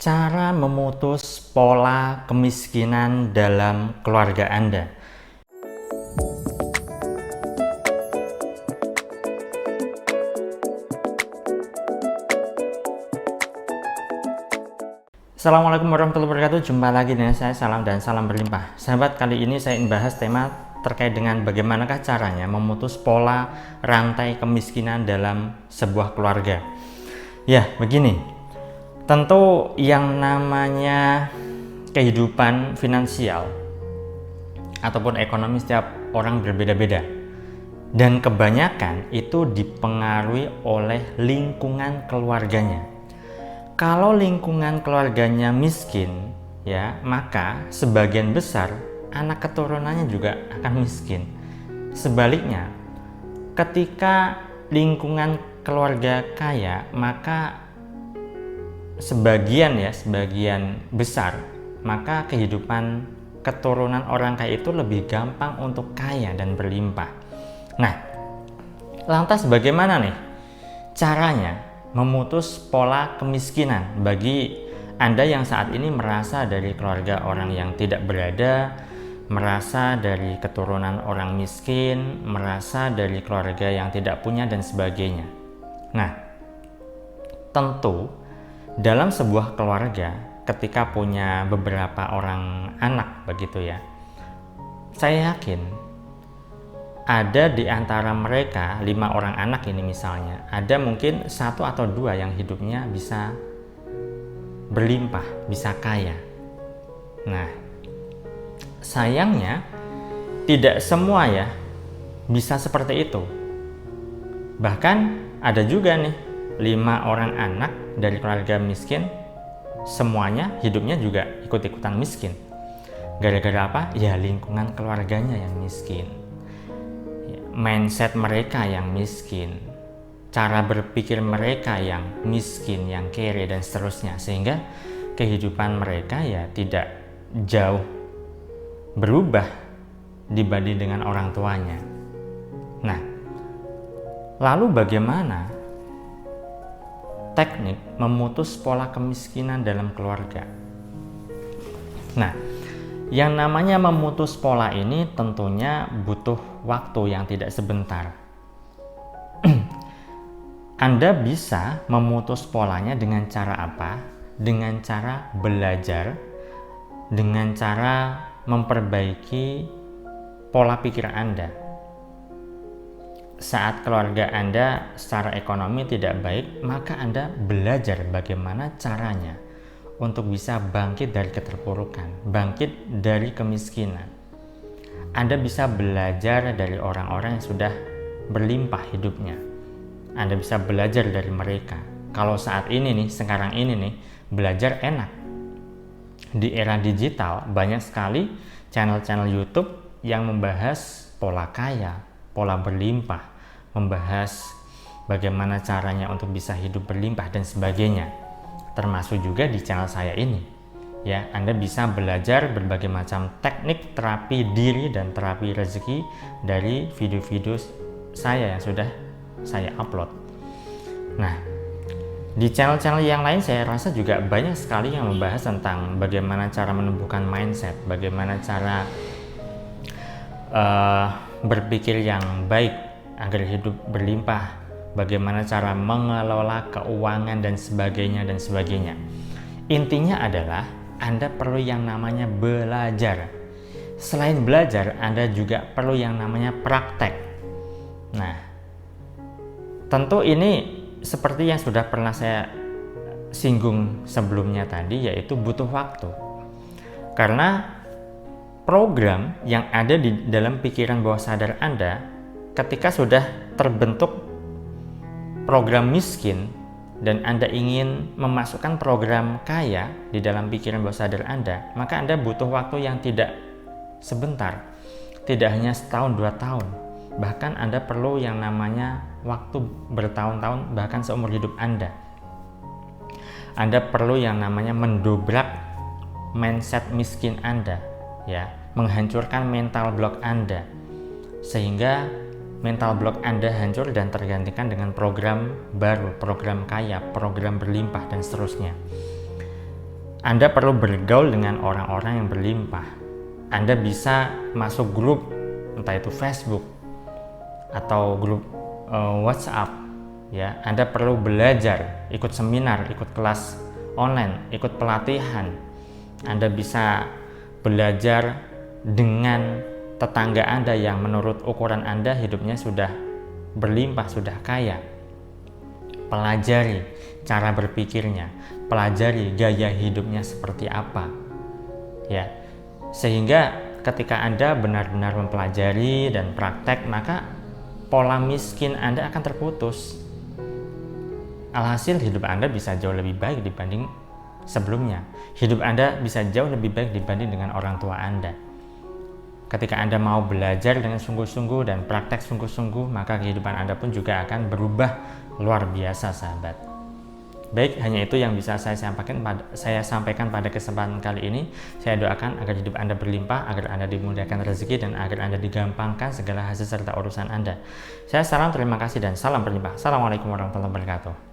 Cara memutus pola kemiskinan dalam keluarga Anda. Assalamualaikum warahmatullahi wabarakatuh. Jumpa lagi dengan saya, salam dan salam berlimpah. Sahabat, kali ini saya ingin bahas tema terkait dengan bagaimanakah caranya memutus pola rantai kemiskinan dalam sebuah keluarga. Ya, begini. Tentu yang namanya kehidupan finansial ataupun ekonomi setiap orang berbeda-beda, dan kebanyakan itu dipengaruhi oleh lingkungan keluarganya. Kalau lingkungan keluarganya miskin, ya, maka sebagian besar anak keturunannya juga akan miskin. Sebaliknya, ketika lingkungan keluarga kaya, maka sebagian besar, maka kehidupan keturunan orang kaya itu lebih gampang untuk kaya dan berlimpah. Nah, lantas bagaimana nih caranya memutus pola kemiskinan bagi Anda yang saat ini merasa dari keluarga orang yang tidak berada, merasa dari keturunan orang miskin, merasa dari keluarga yang tidak punya dan sebagainya. Nah, tentu dalam sebuah keluarga ketika punya beberapa orang anak begitu ya, saya yakin ada di antara mereka 5 orang anak ini misalnya, ada mungkin 1 atau 2 yang hidupnya bisa berlimpah, bisa kaya. Nah, sayangnya tidak semua ya bisa seperti itu. Bahkan ada juga nih 5 orang anak dari keluarga miskin, semuanya hidupnya juga ikut-ikutan miskin. Gara-gara apa? Ya lingkungan keluarganya yang miskin, mindset mereka yang miskin, cara berpikir mereka yang miskin, yang kere dan seterusnya, sehingga kehidupan mereka ya tidak jauh berubah dibanding dengan orang tuanya. Nah, lalu bagaimana teknik memutus pola kemiskinan dalam keluarga? Nah, yang namanya memutus pola ini tentunya butuh waktu yang tidak sebentar. Anda bisa memutus polanya dengan cara apa? Dengan cara belajar, dengan cara memperbaiki pola pikir Anda. Saat keluarga Anda secara ekonomi tidak baik, maka Anda belajar bagaimana caranya untuk bisa bangkit dari keterpurukan, bangkit dari kemiskinan. Anda bisa belajar dari orang-orang yang sudah berlimpah hidupnya. Anda bisa belajar dari mereka. Kalau saat ini nih, sekarang ini nih, belajar enak. Di era digital banyak sekali channel-channel YouTube yang membahas pola kaya, pola berlimpah, membahas bagaimana caranya untuk bisa hidup berlimpah dan sebagainya. Termasuk juga di channel saya ini. Ya, Anda bisa belajar berbagai macam teknik terapi diri dan terapi rezeki dari video-video saya yang sudah saya upload. Nah, di channel-channel yang lain saya rasa juga banyak sekali yang membahas tentang bagaimana cara menumbuhkan mindset, bagaimana cara berpikir yang baik agar hidup berlimpah, bagaimana cara mengelola keuangan dan sebagainya. Intinya adalah Anda perlu yang namanya belajar. Selain belajar, Anda juga perlu yang namanya praktek. Nah, tentu ini seperti yang sudah pernah saya singgung sebelumnya tadi, yaitu butuh waktu. Karena program yang ada di dalam pikiran bawah sadar Anda, ketika sudah terbentuk program miskin dan Anda ingin memasukkan program kaya di dalam pikiran bawah sadar Anda, maka Anda butuh waktu yang tidak sebentar, tidak hanya setahun 2 tahun, bahkan Anda perlu yang namanya waktu bertahun-tahun, bahkan seumur hidup Anda. Anda perlu yang namanya mendobrak mindset miskin Anda, ya, menghancurkan mental block Anda, sehingga mental block Anda hancur dan tergantikan dengan program baru, program kaya, program berlimpah dan seterusnya. Anda perlu bergaul dengan orang-orang yang berlimpah. Anda bisa masuk grup, entah itu Facebook atau grup WhatsApp. Ya, Anda perlu belajar, ikut seminar, ikut kelas online, ikut pelatihan. Anda bisa belajar dengan tetangga Anda yang menurut ukuran Anda hidupnya sudah berlimpah, sudah kaya. Pelajari cara berpikirnya, pelajari gaya hidupnya seperti apa. Ya, sehingga ketika Anda benar-benar mempelajari dan praktek, maka pola miskin Anda akan terputus. Alhasil hidup Anda bisa jauh lebih baik dibanding sebelumnya. Hidup Anda bisa jauh lebih baik dibanding dengan orang tua Anda. Ketika Anda mau belajar dengan sungguh-sungguh dan praktek sungguh-sungguh, maka kehidupan Anda pun juga akan berubah luar biasa, sahabat. Baik, hanya itu yang bisa saya sampaikan pada kesempatan kali ini. Saya doakan agar hidup Anda berlimpah, agar Anda dimudahkan rezeki, dan agar Anda digampangkan segala hasil serta urusan Anda. Saya salam, terima kasih, dan salam berlimpah. Assalamualaikum warahmatullahi wabarakatuh.